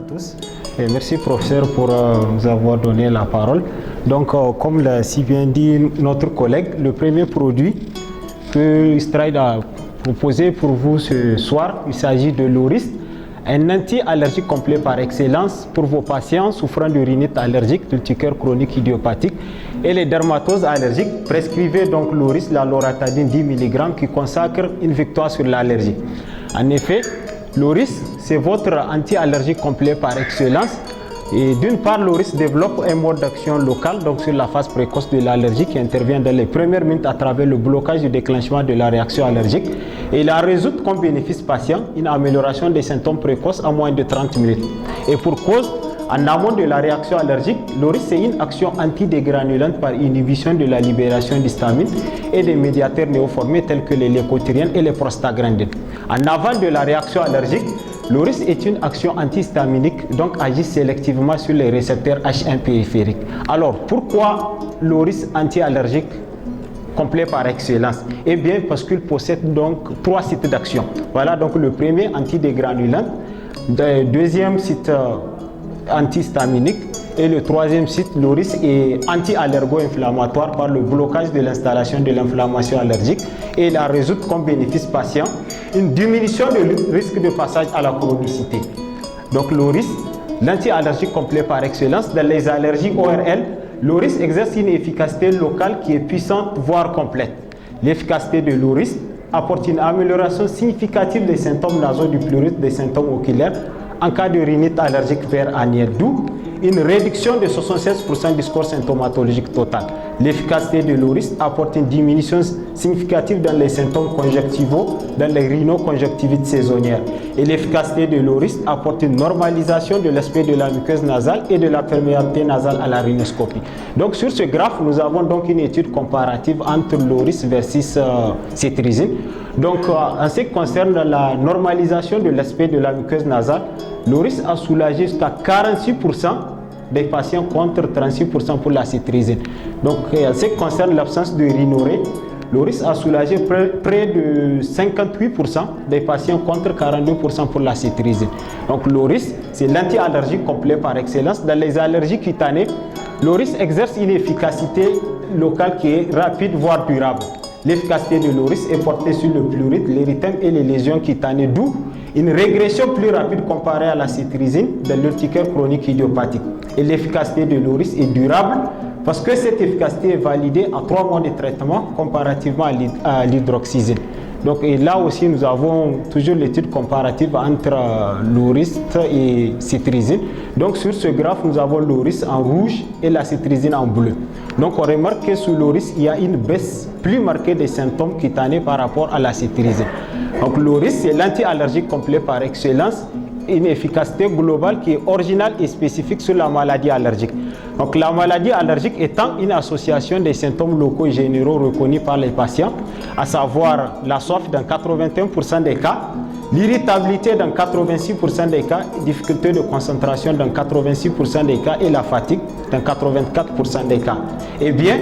Tous. Et merci professeur pour nous avoir donné la parole. Donc comme l'a si bien dit notre collègue, le premier produit que Stride a proposé pour vous ce soir, il s'agit de l'Oris, un anti-allergique complet par excellence pour vos patients souffrant de rhinite allergique, d'urticaire chronique idiopathique et les dermatoses allergiques. Prescrivez donc l'Oris, la loratadine 10 mg qui consacre une victoire sur l'allergie. En effet, l'Oris, c'est votre anti-allergique complet par excellence. Et d'une part, l'Oris développe un mode d'action local, donc sur la phase précoce de l'allergie qui intervient dans les premières minutes à travers le blocage du déclenchement de la réaction allergique. Et il a résout comme bénéfice patient une amélioration des symptômes précoces en moins de 30 minutes. Et pour cause, en amont de la réaction allergique, l'Oris c'est une action antidégranulante par inhibition de la libération d'histamine et des médiateurs néoformés tels que les leucotryènes et les prostaglandines. En aval de la réaction allergique, l'Oris est une action antihistaminique, donc agit sélectivement sur les récepteurs H1 périphériques. Alors, pourquoi l'Oris anti-allergique complet par excellence? Eh bien, parce qu'il possède donc 3 sites d'action. Voilà donc le premier antidégranulant, le deuxième site antihistaminique et le troisième site, l'Oris, est anti-allergo-inflammatoire par le blocage de l'installation de l'inflammation allergique et il a résout comme bénéfice patient une diminution du risque de passage à la chronicité. Donc l'Oris, l'anti-allergique complet par excellence, dans les allergies ORL, l'Oris exerce une efficacité locale qui est puissante, voire complète. L'efficacité de l'Oris apporte une amélioration significative des symptômes nasaux du pleurisme, des symptômes oculaires, en cas de rhinite allergique vers annuelle, d'où une réduction de 76% du score symptomatologique total. L'efficacité de l'Oris apporte une diminution significative dans les symptômes conjonctivaux, dans les rhinoconjonctivites saisonnières. Et l'efficacité de l'Oris apporte une normalisation de l'aspect de la muqueuse nasale et de la perméabilité nasale à la rhinoscopie. Donc sur ce graphe, nous avons donc une étude comparative entre l'Oris versus cétrizine. Donc en ce qui concerne la normalisation de l'aspect de la muqueuse nasale, l'Oris a soulagé jusqu'à 46% des patients contre 36% pour la cétrizine. Donc en ce qui concerne l'absence de rhinorrhée, l'Oris a soulagé près de 58% des patients contre 42% pour la cétrizine. Donc l'Oris, c'est l'anti-allergique complet par excellence. Dans les allergies cutanées, l'Oris exerce une efficacité locale qui est rapide, voire durable. L'efficacité de l'Oris est portée sur le pleurite, l'érythème et les lésions cutanées, d'où une régression plus rapide comparée à la cétrizine de l'urticaire chronique idiopathique. Et l'efficacité de l'Oris est durable parce que cette efficacité est validée à 3 mois de traitement comparativement à l'hydroxyzine. Donc et là aussi nous avons toujours l'étude comparative entre l'Oris et cétrizine. Donc sur ce graphe nous avons l'Oris en rouge et la cétrizine en bleu. Donc on remarque que sous l'Oris il y a une baisse plus marquée des symptômes cutanés par rapport à la cétrizine. Donc l'Oris c'est l'anti-allergique complet par excellence, une efficacité globale qui est originale et spécifique sur la maladie allergique. Donc la maladie allergique étant une association des symptômes locaux et généraux reconnus par les patients, à savoir la soif dans 81% des cas, l'irritabilité dans 86% des cas, difficulté de concentration dans 86% des cas et la fatigue dans 84% des cas. Eh bien,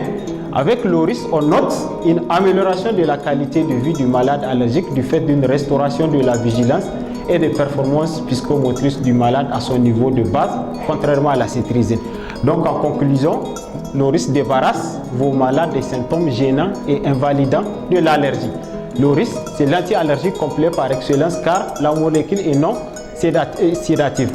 avec l'Oris, on note une amélioration de la qualité de vie du malade allergique du fait d'une restauration de la vigilance et des performances psychomotrices du malade à son niveau de base, contrairement à la cétrizine. Donc en conclusion, l'Oris débarrasse vos malades des symptômes gênants et invalidants de l'allergie. L'Oris, c'est l'anti-allergique complet par excellence car la molécule est non sédative.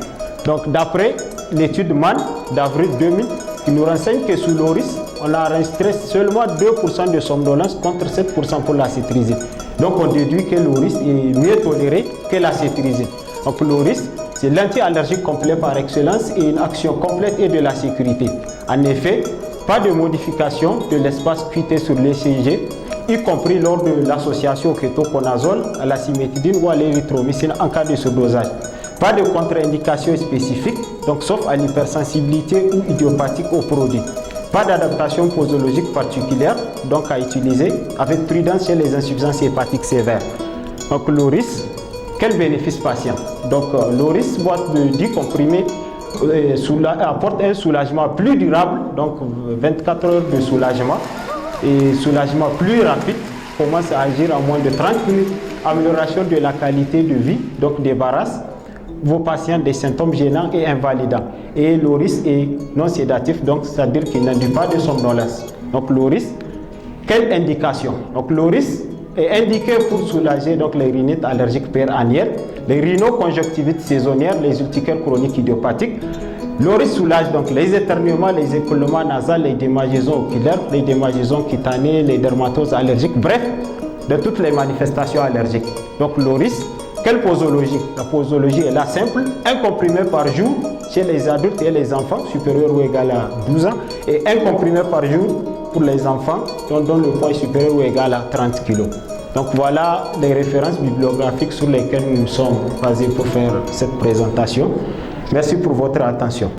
Donc d'après l'étude MAN d'avril 2000, qui nous renseigne que sous l'Oris, on a enregistré seulement 2% de somnolence contre 7% pour la cétrizine. Donc on déduit que l'Oris est mieux toléré que la cétrizine. Donc l'Oris, c'est l'anti-allergique complet par excellence et une action complète et de la sécurité. En effet, pas de modification de l'espace cuité sur l'ECG, y compris lors de l'association au kétoconazole, à la cimétidine ou à l'érythromycine en cas de surdosage. Pas de contre-indication spécifique, donc sauf à l'hypersensibilité ou idiopathique au produit. Pas d'adaptation posologique particulière, donc à utiliser avec prudence chez les insuffisances hépatiques sévères. Donc l'Oris, quel bénéfice patient? Donc l'Oris, boîte de 10 comprimés, apporte un soulagement plus durable, donc 24 heures de soulagement, et soulagement plus rapide, commence à agir en moins de 30 minutes amélioration de la qualité de vie, donc débarrasse vos patients des symptômes gênants et invalidants. Et l'oris est non sédatif, donc c'est-à-dire qu'il n'induit pas de somnolence. Donc l'oris, quelle indication? Donc l'oris est indiqué pour soulager donc, les rhinites allergiques pérannuelles, les rhinoconjonctivites saisonnières, les urticaires chroniques idiopathiques. L'oris soulage donc les éternuements, les écoulements nasales, les démangeaisons oculaires, les démangeaisons cutanées, les dermatoses allergiques, bref, de toutes les manifestations allergiques. Donc l'oris, quelle posologie? La posologie est là simple, un comprimé par jour chez les adultes et les enfants supérieurs ou égal à 12 ans et un comprimé par jour pour les enfants dont le poids est supérieur ou égal à 30 kg. Donc voilà les références bibliographiques sur lesquelles nous sommes basés pour faire cette présentation. Merci pour votre attention.